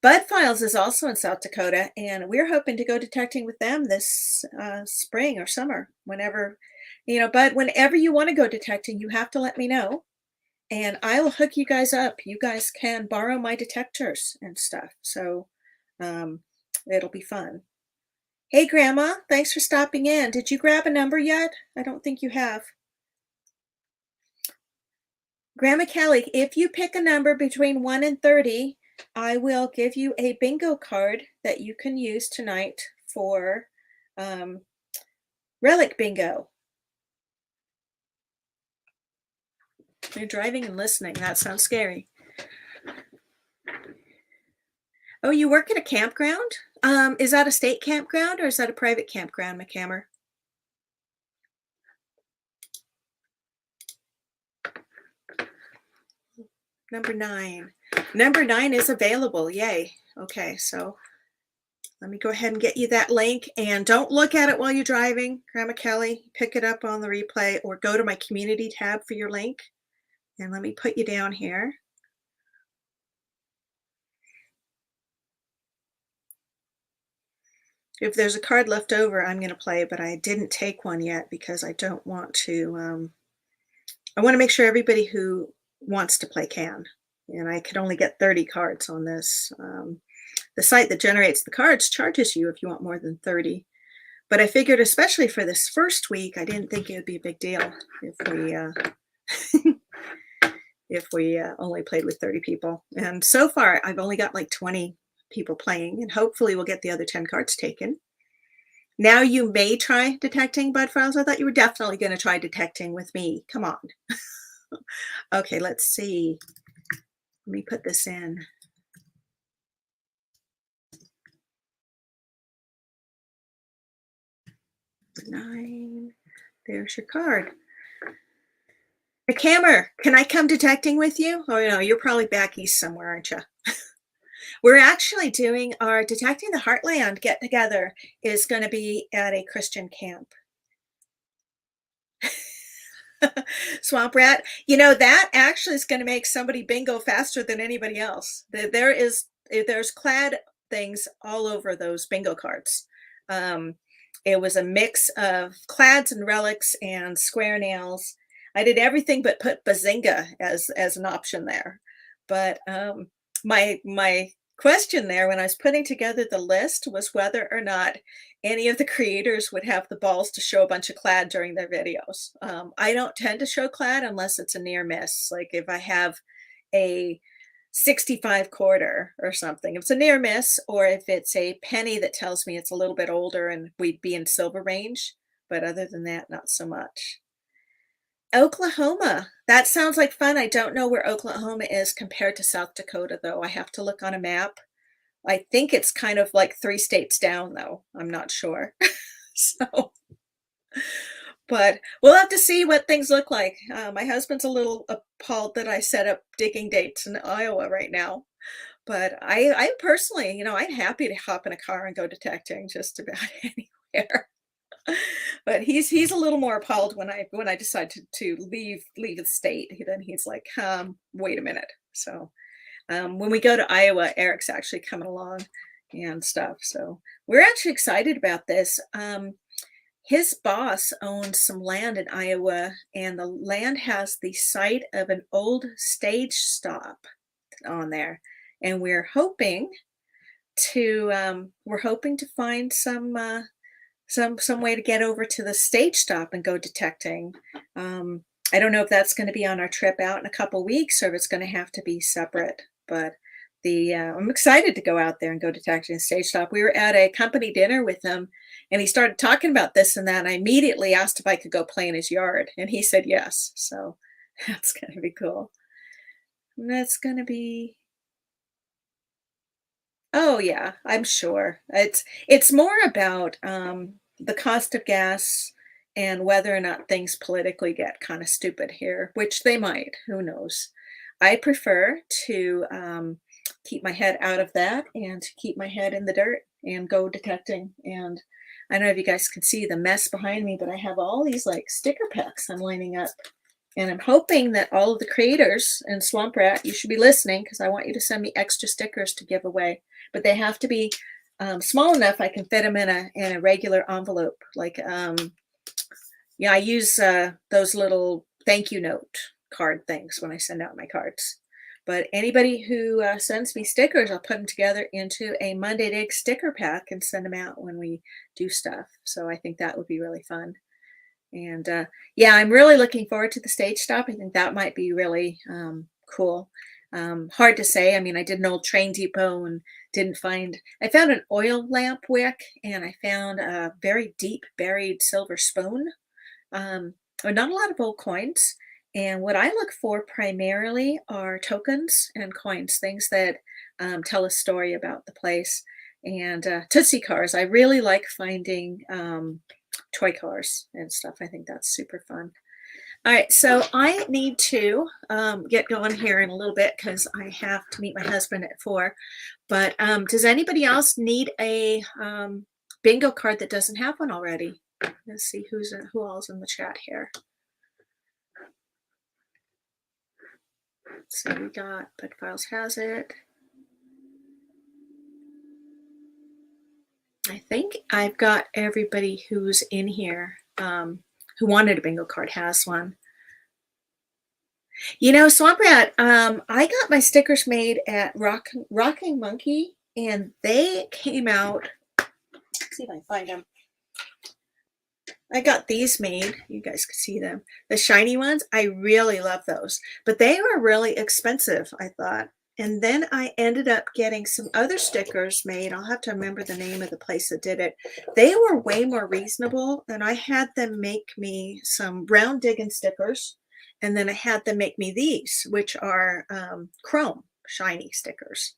Bud Files is also in South Dakota, and we're hoping to go detecting with them this spring or summer, whenever, Bud, whenever you want to go detecting, you have to let me know, and I will hook you guys up. You guys can borrow my detectors and stuff, so it'll be fun. Hey, Grandma, thanks for stopping in. Did you grab a number yet? I don't think you have. Grandma Kelly, if you pick a number between 1 and 30, I will give you a bingo card that you can use tonight for relic bingo. You're driving and listening. That sounds scary. Oh, you work at a campground? Is that a state campground or is that a private campground, McHammer? Number 9. Number 9 is available. Yay. Okay, so let me go ahead and get you that link, and don't look at it while you're driving, Grandma Kelly. Pick it up on the replay or go to my community tab for your link. And let me put you down here. If there's a card left over, I'm going to play, but I didn't take one yet because I don't want to, I want to make sure everybody who wants to play can. And I could only get 30 cards on this. The site that generates the cards charges you if you want more than 30. But I figured, especially for this first week, I didn't think it would be a big deal if we only played with 30 people. And so far, I've only got like 20 people playing, and hopefully we'll get the other 10 cards taken. Now you may try detecting, Bud Files. I thought you were definitely going to try detecting with me. Come on. Okay, let's see. Let me put this in. 9. There's your card. McHammer, can I come detecting with you? Oh, no, you're probably back east somewhere, aren't you? We're actually doing our Detecting the Heartland get together is going to be at a Christian camp. Swamp Rat, that actually is going to make somebody bingo faster than anybody else. There's clad things all over those bingo cards. It was a mix of clads and relics and square nails. I did everything but put Bazinga as an option there. But my question there when I was putting together the list was whether or not any of the creators would have the balls to show a bunch of clad during their videos. I don't tend to show clad unless it's a near miss. Like if I have a 65 quarter or something. If it's a near miss, or if it's a penny that tells me it's a little bit older and we'd be in silver range. But other than that, not so much. Oklahoma. That sounds like fun. I don't know where Oklahoma is compared to South Dakota, though. I have to look on a map. I think it's kind of like 3 states down, though. I'm not sure. So, but we'll have to see what things look like. My husband's a little appalled that I set up digging dates in Iowa right now. But I personally, I'm happy to hop in a car and go detecting just about anywhere. But he's a little more appalled when I decide to leave the state. Then he's like, wait a minute. So when we go to Iowa, Eric's actually coming along and stuff. So we're actually excited about this. His boss owns some land in Iowa, and the land has the site of an old stage stop on there. And we're hoping to find some way to get over to the stage stop and go detecting. I don't know if that's going to be on our trip out in a couple weeks or if it's going to have to be separate. But I'm excited to go out there and go detecting the stage stop. We were at a company dinner with him, and he started talking about this and that. And I immediately asked if I could go play in his yard, and he said yes. So that's going to be cool. And that's going to be. Oh yeah, I'm sure. It's more about the cost of gas and whether or not things politically get kind of stupid here, which they might. Who knows? I prefer to keep my head out of that and to keep my head in the dirt and go detecting. And I don't know if you guys can see the mess behind me, but I have all these like sticker packs I'm lining up. And I'm hoping that all of the creators and Swamp Rat, you should be listening because I want you to send me extra stickers to give away. But they have to be small enough I can fit them in a regular envelope. Like, I use those little thank you note card things when I send out my cards. But anybody who sends me stickers, I'll put them together into a MondayDigs sticker pack and send them out when we do stuff. So I think that would be really fun. And yeah, I'm really looking forward to the stage stop. I think that might be really cool. Hard to say. I mean, I did an old train depot and I found an oil lamp wick, and I found a very deep buried silver spoon. Not a lot of old coins. And what I look for primarily are tokens and coins, things that tell a story about the place. And Tootsie cars. I really like finding toy cars and stuff. I think that's super fun. All right, so I need to get going here in a little bit because I have to meet my husband at 4. But does anybody else need a bingo card that doesn't have one already? Let's see who all's in the chat here. So we got Bud Files has it. I think I've got everybody who's in here who wanted a bingo card has one. Swamp Rat, I got my stickers made at Rocking Monkey, and they came out. Let's see if I can find them. I got these made. You guys can see them. The shiny ones, I really love those. But they were really expensive, I thought. And then I ended up getting some other stickers made. I'll have to remember the name of the place that did it. They were way more reasonable, and I had them make me some round digging stickers. And then I had them make me these, which are chrome shiny stickers.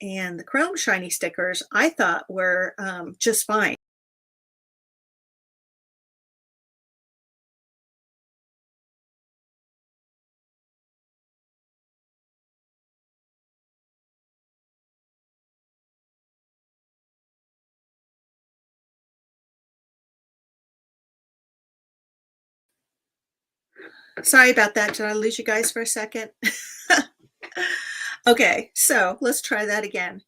And the chrome shiny stickers I thought were just fine. Sorry about that. Did I lose you guys for a second? Okay, so let's try that again.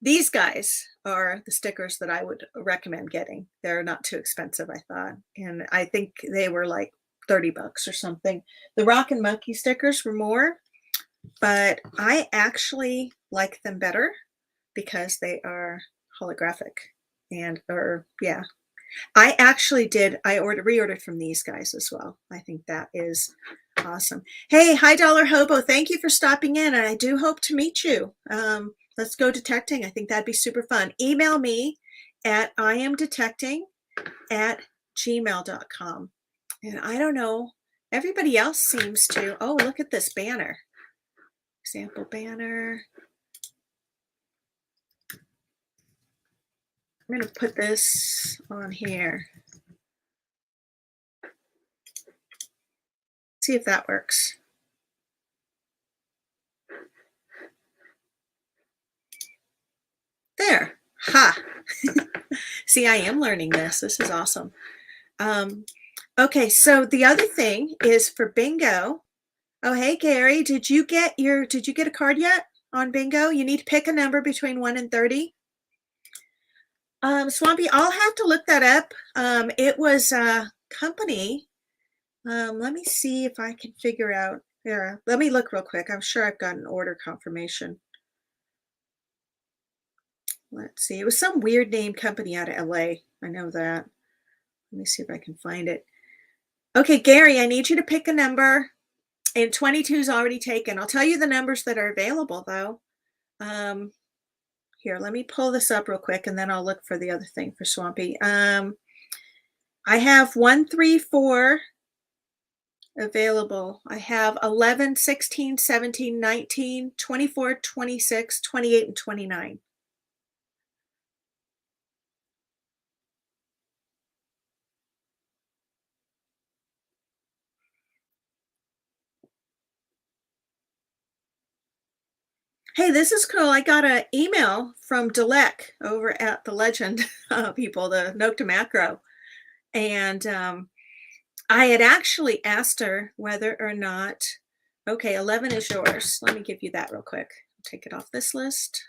These guys are the stickers that I would recommend getting. They're not too expensive, I thought. And I think they were like 30 bucks or something. The Rockin' Monkey stickers were more, but I actually like them better because they are holographic. Yeah. I actually did. I reordered from these guys as well. I think that is awesome. Hey, High Dollar Hobo, thank you for stopping in, and I do hope to meet you. Let's go detecting. I think that'd be super fun. Email me at iamdetecting@gmail.com. And I don't know, everybody else seems to. Oh, look at this banner. Example banner. I'm going to put this on here. See if that works. There. Ha. See, I am learning this. This is awesome. Okay, so the other thing is for bingo. Oh, hey Gary, did you get a card yet on bingo? You need to pick a number between 1 and 30. Swampy, I'll have to look that up. It was a company. Let me see if I can figure out. Here, let me look real quick. I'm sure I've got an order confirmation. Let's see. It was some weird name company out of LA. I know that. Let me see if I can find it. Okay, Gary, I need you to pick a number. And 22 is already taken. I'll tell you the numbers that are available, though. Here, let me pull this up real quick, and then I'll look for the other thing for Swampy. I have 1, 3, 4 available. I have 11, 16, 17, 19, 24, 26, 28, and 29. Hey, this is cool. I got an email from Dilek over at the Legend people, the Note to Macro. And I had actually asked her whether or not, okay, 11 is yours. Let me give you that real quick. Take it off this list.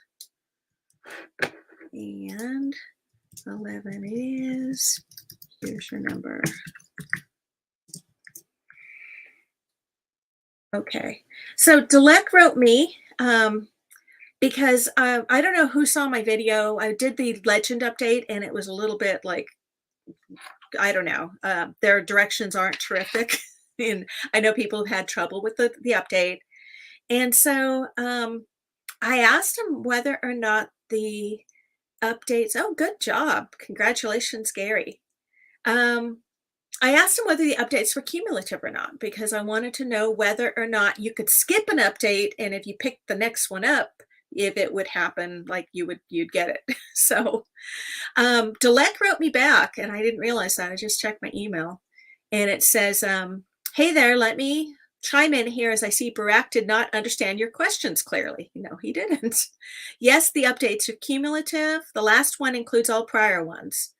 And 11 is, here's your number. Okay, so Dilek wrote me because I don't know who saw my video. I did the Legend update and it was a little bit like, I don't know, their directions aren't terrific. And I know people have had trouble with the update. And so I asked him whether or not the updates, oh, good job. Congratulations, Gary. I asked him whether the updates were cumulative or not, because I wanted to know whether or not you could skip an update, and if you picked the next one up, if it would happen, like you'd get it. So Dilek wrote me back, and I didn't realize that. I just checked my email, and it says, hey there, let me chime in here as I see Barack did not understand your questions clearly. No, he didn't. Yes, the updates are cumulative. The last one includes all prior ones.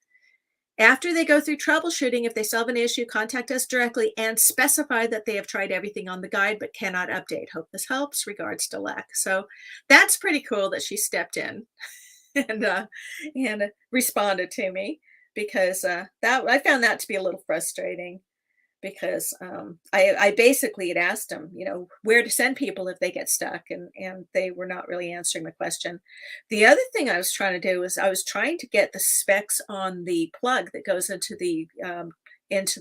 After they go through troubleshooting, if they still have an issue, contact us directly and specify that they have tried everything on the guide but cannot update. Hope this helps. Regards, Dilek. So that's pretty cool that she stepped in and responded to me, because that I found that to be a little frustrating, because I basically had asked them, where to send people if they get stuck, and they were not really answering the question. The other thing I was trying to do is I was trying to get the specs on the plug that goes into the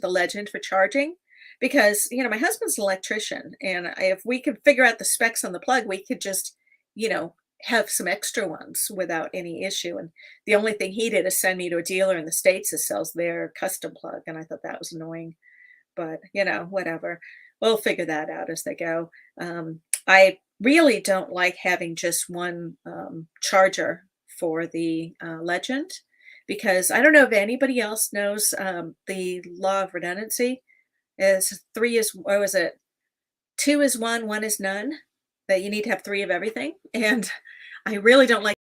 Legend for charging, because my husband's an electrician, and if we could figure out the specs on the plug, we could just have some extra ones without any issue. And the only thing he did is send me to a dealer in the States that sells their custom plug, and I thought that was annoying. But whatever, we'll figure that out as they go. I really don't like having just one charger for the Legend, because I don't know if anybody else knows the law of redundancy is 3 is, what was it, 2 is 1, 1 is none, that you need to have 3 of everything. And I really don't like.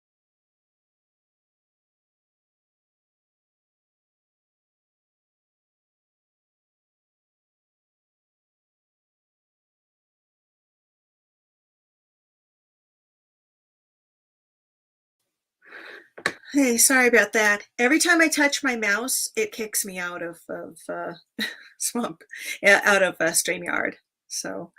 Hey, sorry about that. Every time I touch my mouse, it kicks me out of Swamp, out of StreamYard. So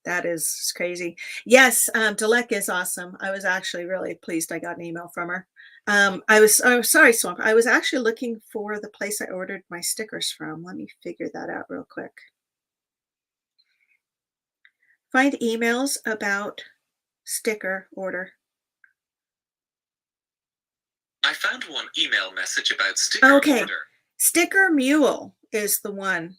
that is crazy. Yes, Dilek is awesome. I was actually really pleased I got an email from her. Oh, sorry, Swamp. I was actually looking for the place I ordered my stickers from. Let me figure that out real quick. Find emails about sticker order. I found one email message about sticker Okay. order. Sticker Mule is the one,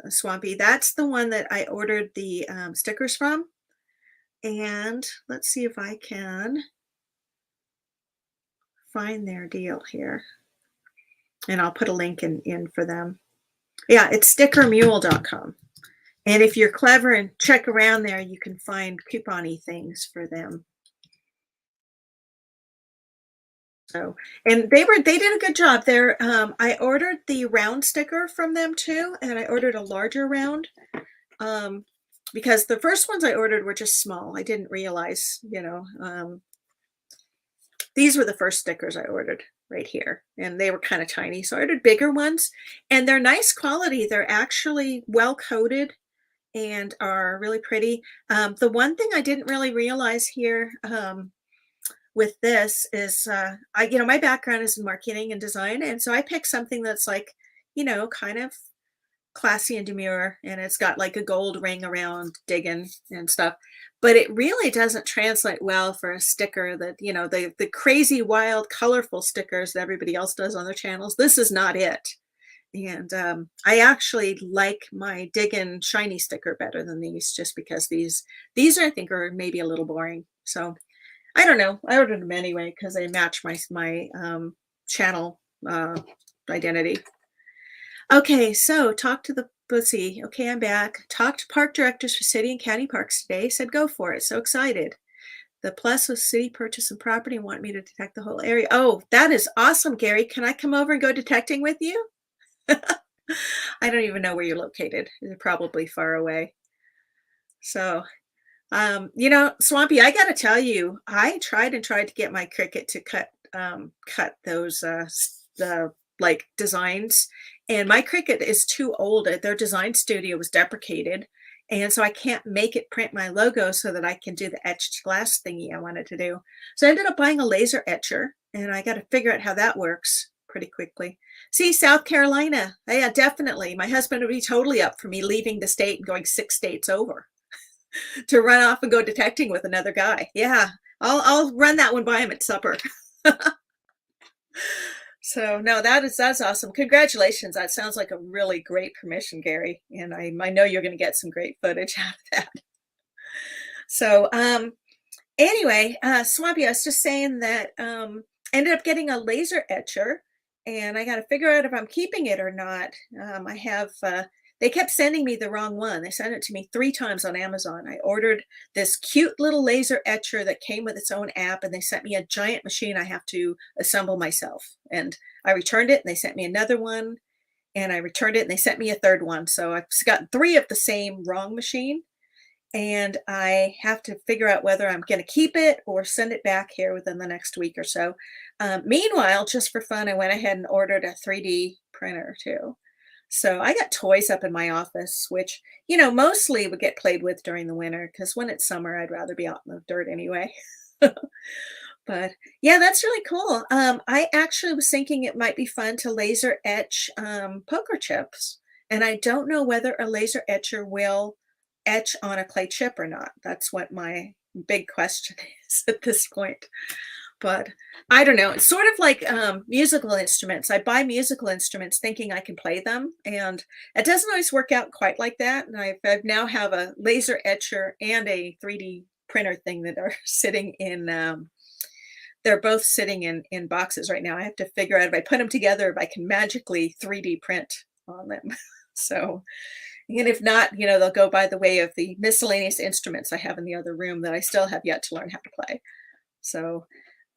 Swampy. That's the one that I ordered the stickers from. And let's see if I can find their deal here. And I'll put a link in for them. Yeah, it's stickermule.com. And if you're clever and check around there, you can find coupon-y things for them. So, and they did a good job there. I ordered the round sticker from them too, and I ordered a larger round because the first ones I ordered were just small. I didn't realize, these were the first stickers I ordered right here, and they were kind of tiny. So I ordered bigger ones, and they're nice quality. They're actually well coated and are really pretty. The one thing I didn't really realize here with this is my background is in marketing and design, and so I picked something that's like, kind of classy and demure, and it's got like a gold ring around digging and stuff, but it really doesn't translate well for a sticker that, the crazy wild colorful stickers that everybody else does on their channels. This is not it. And I actually like my diggin' shiny sticker better than these, just because these I think are maybe a little boring. So I don't know. I ordered them anyway because they match my channel identity. Okay, so talk to the let's see. Okay, I'm back. Talked to park directors for city and county parks today. Said go for it. So excited. The plus was city purchase some property and want me to detect the whole area. Oh, that is awesome, Gary. Can I come over and go detecting with you? I don't even know where you're located. You're probably far away. So, Swampy, I gotta tell you, I tried and tried to get my Cricut to cut those the like designs, and my Cricut is too old. Their design studio was deprecated, and so I can't make it print my logo so that I can do the etched glass thingy I wanted to do. So I ended up buying a laser etcher, and I got to figure out how that works pretty quickly. See, South Carolina, yeah, definitely. My husband would be totally up for me leaving the state and going 6 states over to run off and go detecting with another guy. Yeah, I'll run that one by him at supper. So no, that's awesome. Congratulations. That sounds like a really great permission, Gary. And I know you're going to get some great footage out of that. So anyway, Swampy, I was just saying that ended up getting a laser etcher, and I got to figure out if I'm keeping it or not. I have they kept sending me the wrong one. They sent it to me 3 times on Amazon. I ordered this cute little laser etcher that came with its own app, and they sent me a giant machine I have to assemble myself. And I returned it, and they sent me another one, and I returned it, and they sent me a third one. So I've got 3 of the same wrong machine, and I have to figure out whether I'm going to keep it or send it back here within the next week or so. Meanwhile, just for fun, I went ahead and ordered a 3D printer too. So I got toys up in my office, which, mostly would get played with during the winter, because when it's summer, I'd rather be out in the dirt anyway. But yeah, that's really cool. I actually was thinking it might be fun to laser etch poker chips. And I don't know whether a laser etcher will etch on a clay chip or not. That's what my big question is at this point. But I don't know. It's sort of like musical instruments. I buy musical instruments thinking I can play them, and it doesn't always work out quite like that. And I've now have a laser etcher and a 3D printer thing that are sitting in they're both sitting in boxes right now. I have to figure out if I put them together, if I can magically 3D print on them. So, and if not, they'll go by the way of the miscellaneous instruments I have in the other room that I still have yet to learn how to play. So,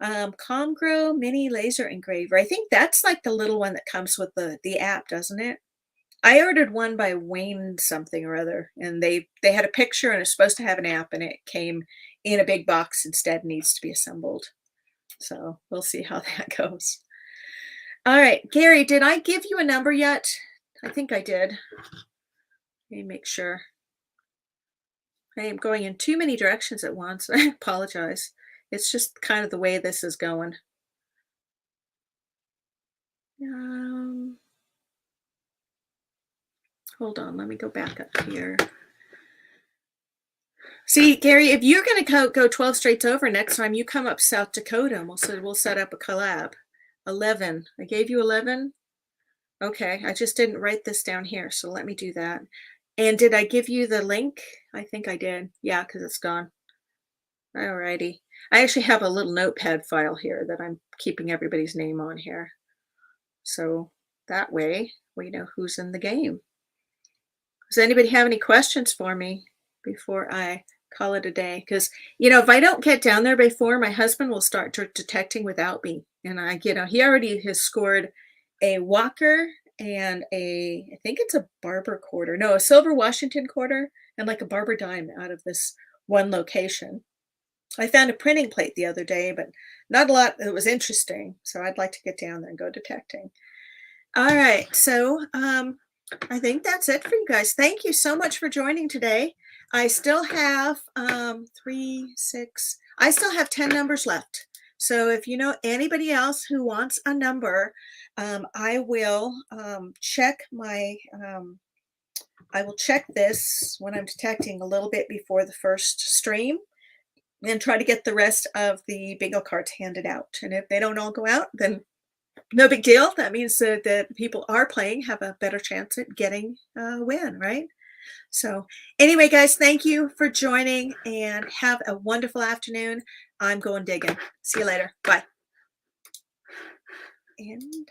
Congro Mini Laser Engraver. I think that's like the little one that comes with the app, doesn't it? I ordered one by Wayne something or other, and they had a picture and it's supposed to have an app, and it came in a big box instead, needs to be assembled. So we'll see how that goes. All right, Gary, did I give you a number yet? I think I did. Let me make sure. I am going in too many directions at once. I apologize. It's just kind of the way this is going. Hold on, let me go back up here. See, Gary, if you're going to go 12 straights over next time, you come up South Dakota and we'll set up a collab. 11. I gave you 11. Okay, I just didn't write this down here, so let me do that. And did I give you the link? I think I did. Yeah, because it's gone. Alrighty. I actually have a little notepad file here that I'm keeping everybody's name on here. So that way we know who's in the game. Does anybody have any questions for me before I call it a day? Because, if I don't get down there before, my husband will start detecting without me. And he already has scored a Walker and I think it's a Barber quarter. No, a silver Washington quarter and like a Barber dime out of this one location. I found a printing plate the other day, but not a lot that was interesting. So I'd like to get down there and go detecting. All right. So I think that's it for you guys. Thank you so much for joining today. I still have 3, 6. I still have 10 numbers left. So if you know anybody else who wants a number, I will check my I will check this when I'm detecting a little bit before the first stream and try to get the rest of the bingo cards handed out. And if they don't all go out, then no big deal. That means that the people are playing have a better chance at getting a win, right? So anyway, guys, thank you for joining and have a wonderful afternoon. I'm going digging. See you later. Bye. And